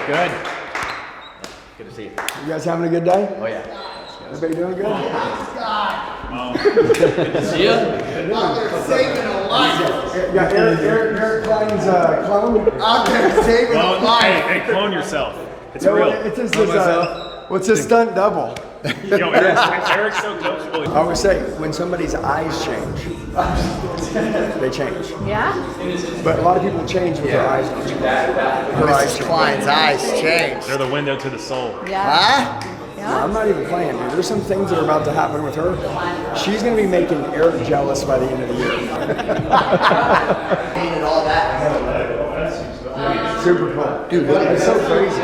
Good. Good to see you. You guys having a good day? Oh, yeah. Everybody doing good? Good to see you. Out there saving a life. Yeah, Eric Cline's clone. Out there saving a life. Hey, clone yourself. It's No, real. it's just what's his stunt double? Yo, Eric's so coachable. I always say, when somebody's eyes change, they change. Yeah? But a lot of people change with their eyes don't change. Her eyes change. Cline's eyes changed. They're the window to the soul. Yeah. Huh? Yeah. I'm not even playing, dude. There's some things that are about to happen with her. She's going to be making Eric jealous by the end of the year. Painted all that. Super cool. Dude, It's so crazy.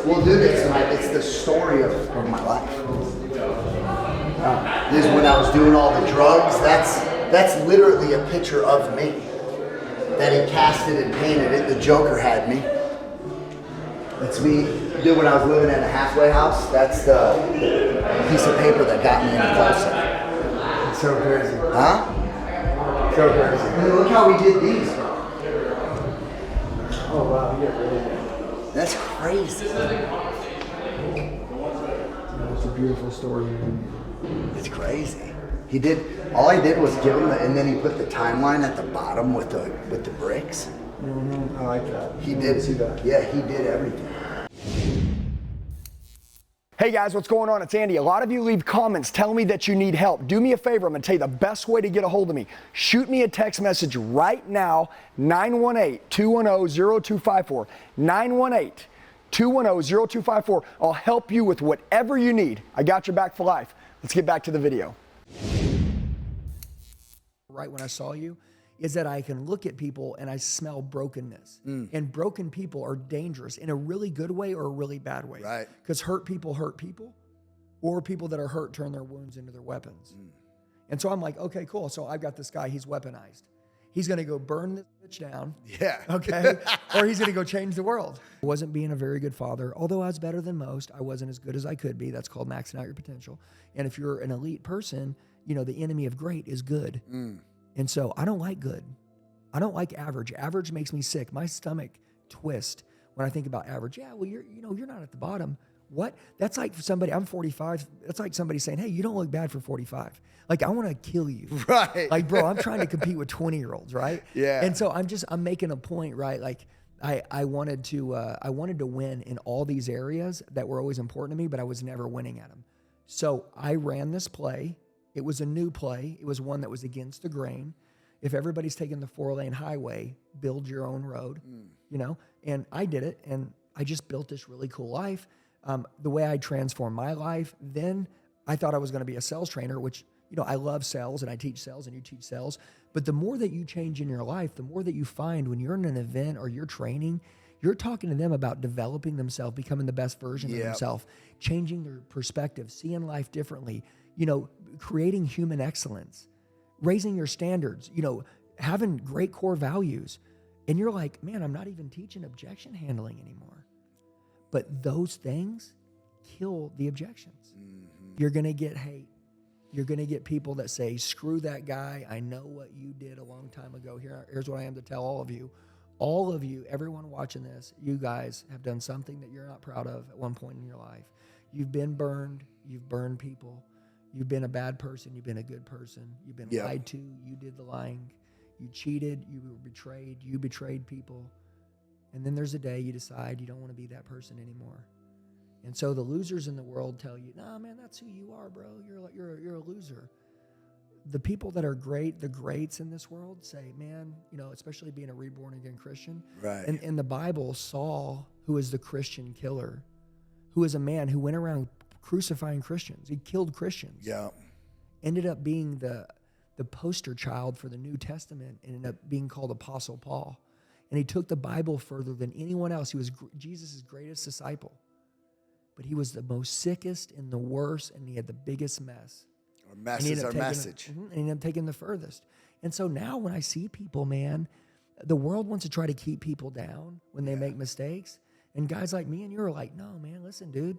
well, dude, it's the story of my life. This is when I was doing all the drugs. That's literally a picture of me that he casted and painted it. The Joker had me. It's me. Dude, when I was living in a halfway house, that's the piece of paper that got me into Tulsa. It's so crazy. Huh? So crazy. Hey, look how we did these. Oh, wow. You get really good. That's crazy. It's a beautiful story. It's crazy. He did. All I did was give him and then he put the timeline at the bottom with the bricks. Mm-hmm. I like that. He did. See that. Yeah, he did everything. Hey guys, what's going on? It's Andy. A lot of you leave comments telling me that you need help. Do me a favor. I'm going to tell you the best way to get a hold of me. Shoot me a text message right now, 918-210-0254. 918-210-0254. I'll help you with whatever you need. I got your back for life. Let's get back to the video. Right when I saw you, is that I can look at people and I smell brokenness. And broken people are dangerous in a really good way or a really bad way. Right. Because hurt people, or people that are hurt turn their wounds into their weapons. And so I'm like, okay, cool. So I've got this guy, he's weaponized. He's gonna go burn this bitch down. Yeah. Okay. Or he's gonna go change the world. I wasn't being a very good father, although I was better than most. I wasn't as good as I could be. That's called maxing out your potential. And if you're an elite person, you know, the enemy of great is good. And so I don't like good. I don't like average. Average makes me sick. My stomach twists when I think about average. Yeah, well, you're not at the bottom. What? That's like somebody, I'm 45. That's like somebody saying, hey, you don't look bad for 45. Like, I want to kill you. Right. Like, bro, I'm trying to compete with 20-year-olds, right? Yeah. And so I'm making a point, right? Like, I wanted to win in all these areas that were always important to me, but I was never winning at them. So I ran this play. It was a new play. It was one that was against the grain. If everybody's taking the 4-lane highway, build your own road, you know? And I did it, and I just built this really cool life. The way I transformed my life, then I thought I was gonna be a sales trainer, which, you know, I love sales, and I teach sales, and you teach sales. But the more that you change in your life, the more that you find when you're in an event or you're training, you're talking to them about developing themselves, becoming the best version of themselves, changing their perspective, seeing life differently, you know, creating human excellence, raising your standards, you know, having great core values. And you're like, man, I'm not even teaching objection handling anymore. But those things kill the objections. You're going to get hate. You're going to get people that say, screw that guy. I know what you did a long time ago. Here's what I am to tell all of you. All of you, everyone watching this, you guys have done something that you're not proud of at one point in your life. You've been burned. You've burned people. You've been a bad person. You've been a good person. You've been lied to. You did the lying. You cheated. You were betrayed. You betrayed people. And then there's a day you decide you don't want to be that person anymore. And so the losers in the world tell you, nah, man, that's who you are, bro. You're a loser. The people that are great, the greats in this world say, man, you know, especially being a reborn again Christian. Right. And in the Bible, Saul, who is the Christian killer, who is a man who went around crucifying Christians. He killed Christians. Yeah. Ended up being the poster child for the New Testament and ended up being called Apostle Paul. And he took the Bible further than anyone else. He was Jesus' greatest disciple. But he was the most sickest and the worst, and he had the biggest mess. Our mess is our message. And he ended up taking the furthest. And so now when I see people, man, the world wants to try to keep people down when they make mistakes. And guys like me and you are like, no, man, listen, dude.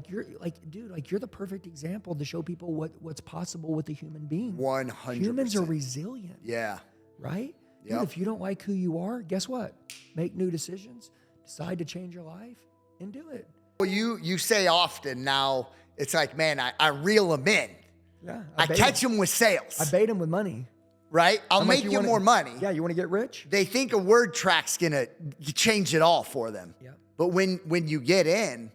You're the perfect example to show people what's possible with a human being. 100%. Humans are resilient. Yeah. Right? Yep. Dude, if you don't like who you are, guess what? Make new decisions. decide to change your life and do it. Well, you say often now, it's like, man, I reel them in. Yeah. I catch them with sales. I bait them with money. Right? I'll I'm like, make you more money. Yeah, you want to get rich? They think a word track's gonna change it all for them. Yeah. But when you get in,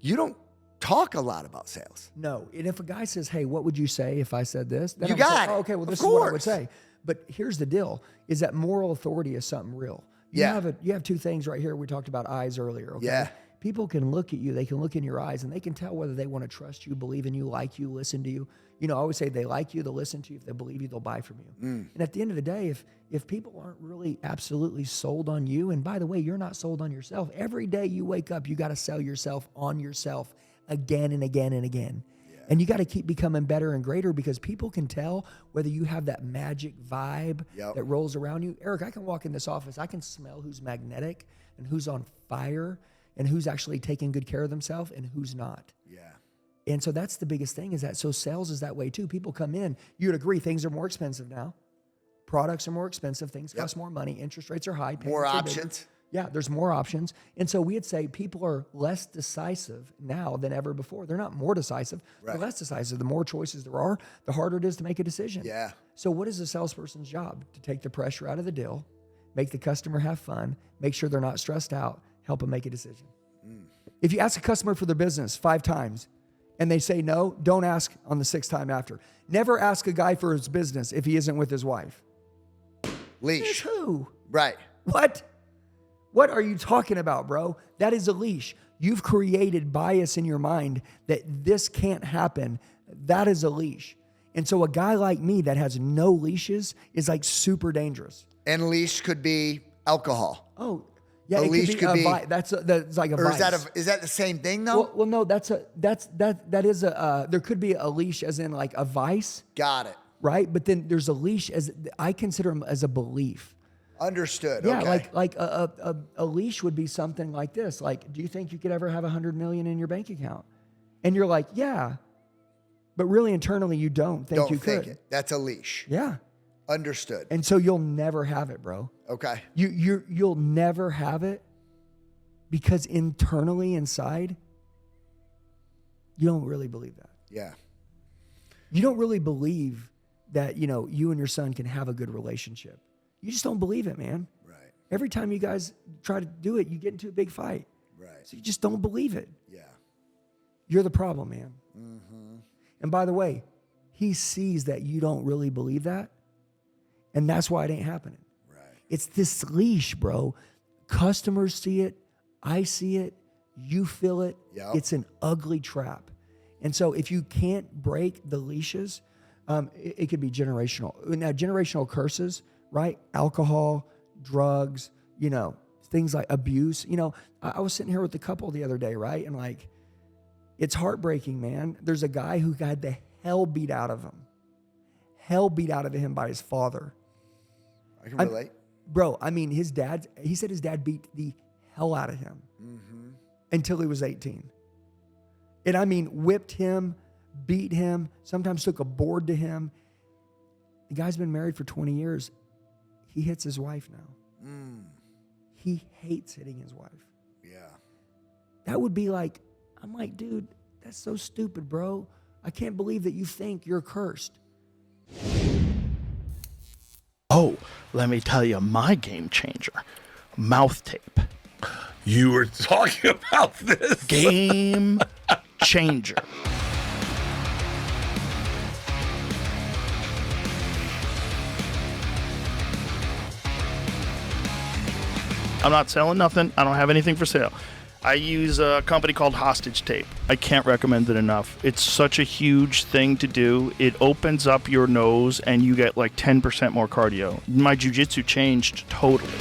you don't talk a lot about sales. No. And if a guy says, hey, what would you say if I said this? Then You I'm saying, got it. oh, okay, well, this Of is what I would course. say. But here's the deal, is that moral authority is something real. You Yeah. have two things right here. We talked about eyes earlier, okay? Yeah. People can look at you, they can look in your eyes, and they can tell whether they want to trust you, believe in you, like you, listen to you. You know, I always say they like you, they'll listen to you. If they believe you, they'll buy from you. And at the end of the day, if people aren't really absolutely sold on you, and by the way, you're not sold on yourself, every day you wake up, you got to sell yourself on yourself again and again and again. And you got to keep becoming better and greater, because people can tell whether you have that magic vibe that rolls around you. Eric, I can walk in this office, I can smell who's magnetic and who's on fire and who's actually taking good care of themselves and who's not. Yeah. And so that's the biggest thing, is that, so sales is that way too. People come in, you'd agree, things are more expensive now. Products are more expensive, things cost more money, interest rates are high. More payments are bigger. options. Yeah, there's more options. And so we'd say people are less decisive now than ever before. They're not more decisive, they're less decisive. The more choices there are, the harder it is to make a decision. Yeah. So what is a salesperson's job? To take the pressure out of the deal, make the customer have fun, make sure they're not stressed out, help them make a decision. If you ask a customer for their business 5 times and they say no, don't ask on the 6th time after. Never ask a guy for his business if he isn't with his wife. Leash. Who? Right. What? What are you talking about, bro? That is a leash. You've created bias in your mind that this can't happen. That is a leash. And so a guy like me that has no leashes is like super dangerous. And leash could be alcohol. Oh, yeah. A it leash could be that's like a Or vice. is that the same thing though? Well, no, that is there could be a leash as in like a vice, Got it. right? But then there's a leash as I consider them as a belief. Understood. Yeah, Okay. like a leash would be something like this. Like, do you think you could ever have 100 million in your bank account? And you're like, yeah, but really internally you don't think Don't you think could. it. That's a leash. Yeah, Understood. and so you'll never have it, bro. Okay. You'll never have it because internally inside, you don't really believe that. Yeah. You don't really believe that, you and your son can have a good relationship. You just don't believe it, man. Right. Every time you guys try to do it, you get into a big fight. Right. So you just don't believe it. Yeah. You're the problem, man. And by the way, he sees that you don't really believe that. And that's why it ain't happening. Right. It's this leash, bro. Customers see it. I see it. You feel it. Yep. It's an ugly trap. And so if you can't break the leashes, it could be generational. Now, generational curses, right? Alcohol, drugs, things like abuse. I was sitting here with a couple the other day, right? And like, it's heartbreaking, man. There's a guy who got the hell beat out of him. Hell beat out of him by his father. I can relate. Bro, I mean, he said his dad beat the hell out of him until he was 18. And I mean, whipped him, beat him, sometimes took a board to him. The guy's been married for 20 years. He hits his wife now. He hates hitting his wife. Yeah. That would be like, I'm like, dude, that's so stupid, bro. I can't believe that you think you're cursed. Oh, let me tell you my game changer. Mouth tape. You were talking about this. Game changer. I'm not selling nothing. I don't have anything for sale. I use a company called Hostage Tape. I can't recommend it enough. It's such a huge thing to do. It opens up your nose and you get like 10% more cardio. My jiu-jitsu changed totally.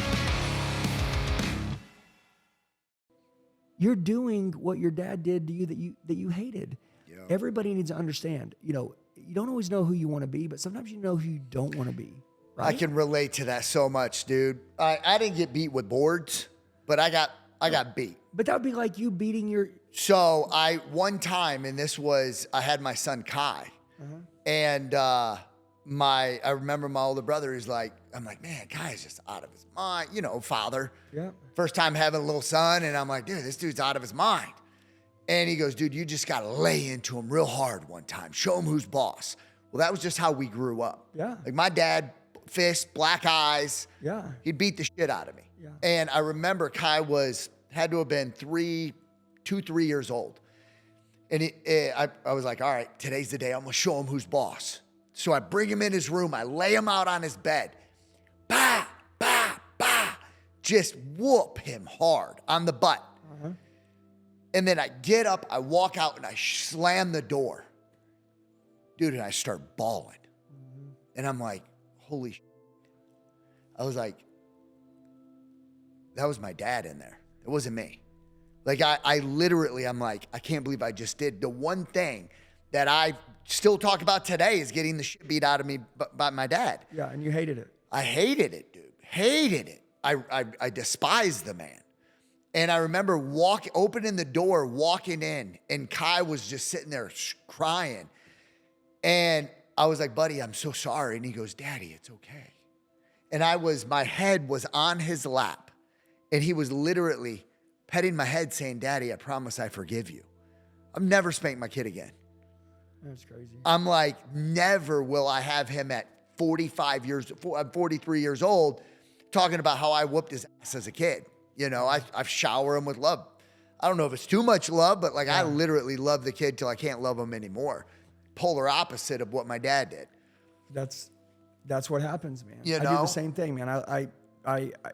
You're doing what your dad did to you that you hated. Yeah. Everybody needs to understand, you don't always know who you want to be, but sometimes you know who you don't want to be. Right? I can relate to that so much, dude. I didn't get beat with boards, but I got beat. But that would be like you beating your... So one time, and this was, I had my son Kai, and I remember my older brother is like, I'm like, man, guy's just out of his mind, father. Yeah. First time having a little son, and I'm like, dude, this dude's out of his mind. And he goes, dude, you just got to lay into him real hard one time. Show him who's boss. Well, that was just how we grew up. Yeah. Like my dad, fist, black eyes. Yeah. He'd beat the shit out of me. Yeah. And I remember Kai had to have been 3 years old. And I was like, all right, today's the day. I'm going to show him who's boss. So I bring him in his room. I lay him out on his bed. Bah, bah, bah. Just whoop him hard on the butt. Uh-huh. And then I get up, I walk out, and I slam the door. Dude, and I start bawling. Mm-hmm. And I'm like, holy shit. I was like, that was my dad in there. It wasn't me. Like, I literally, I'm like, I can't believe I just did. The one thing that I still talk about today is getting the shit beat out of me by my dad. Yeah, and you hated it. I hated it, dude. Hated it. I despised the man. And I remember opening the door, walking in, and Kai was just sitting there crying. And I was like, buddy, I'm so sorry. And he goes, Daddy, it's okay. And my head was on his lap. And he was literally petting my head saying, Daddy, I promise I forgive you. I've never spanked my kid again. That's crazy. I'm like, never will I have him at 43 years old talking about how I whooped his ass as a kid. I shower him with love. I don't know if it's too much love, but I literally love the kid till I can't love him anymore. Polar opposite of what my dad did. That's what happens, man. I do the same thing, man. I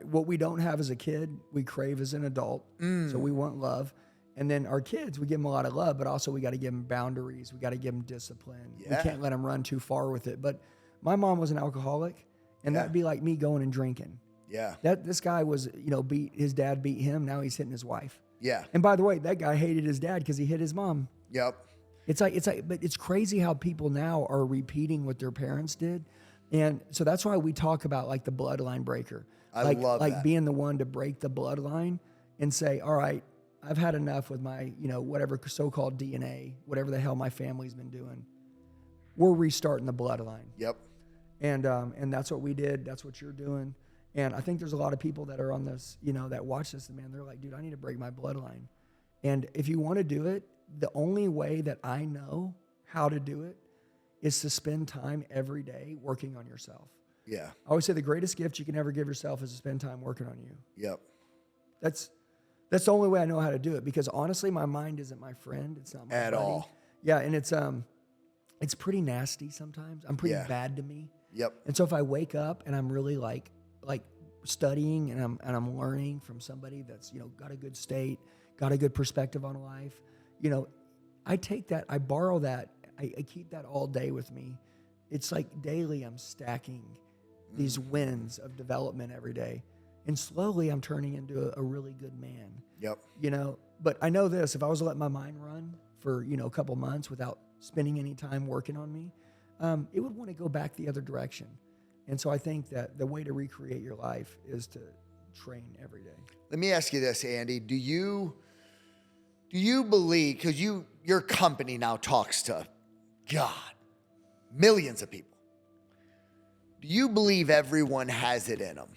what we don't have as a kid, we crave as an adult. So we want love. And then our kids, we give them a lot of love, but also we got to give them boundaries. We got to give them discipline. Yeah. We can't let them run too far with it. But my mom was an alcoholic, and that'd be like me going and drinking. Yeah. This guy was, his dad beat him. Now he's hitting his wife. Yeah. And by the way, that guy hated his dad because he hit his mom. Yep. It's like, but it's crazy how people now are repeating what their parents did. And so that's why we talk about like the bloodline breaker. I love like that. being the one to break the bloodline and say, all right, I've had enough with my, whatever so-called DNA, whatever the hell my family's been doing. We're restarting the bloodline. Yep. And that's what we did. That's what you're doing. And I think there's a lot of people that are on this, that watch this, and man, they're like, dude, I need to break my bloodline. And if you want to do it, the only way that I know how to do it is to spend time every day working on yourself. Yeah. I always say the greatest gift you can ever give yourself is to spend time working on you. Yep. That's the only way I know how to do it, because honestly, my mind isn't my friend. It's not my At buddy. all. Yeah, and it's pretty nasty sometimes. I'm pretty bad to me. Yep. And so if I wake up and I'm really like studying and I'm learning from somebody that's, got a good state, got a good perspective on life, I take that, I borrow that, I keep that all day with me. It's like daily I'm stacking these wins of development every day. And slowly I'm turning into a really good man. Yep. But I know this, if I was to let my mind run for, a couple months without spending any time working on me, it would want to go back the other direction. And so I think that the way to recreate your life is to train every day. Let me ask you this, Andy. Do you believe, because your company now talks to, God, millions of people. Do you believe everyone has it in them?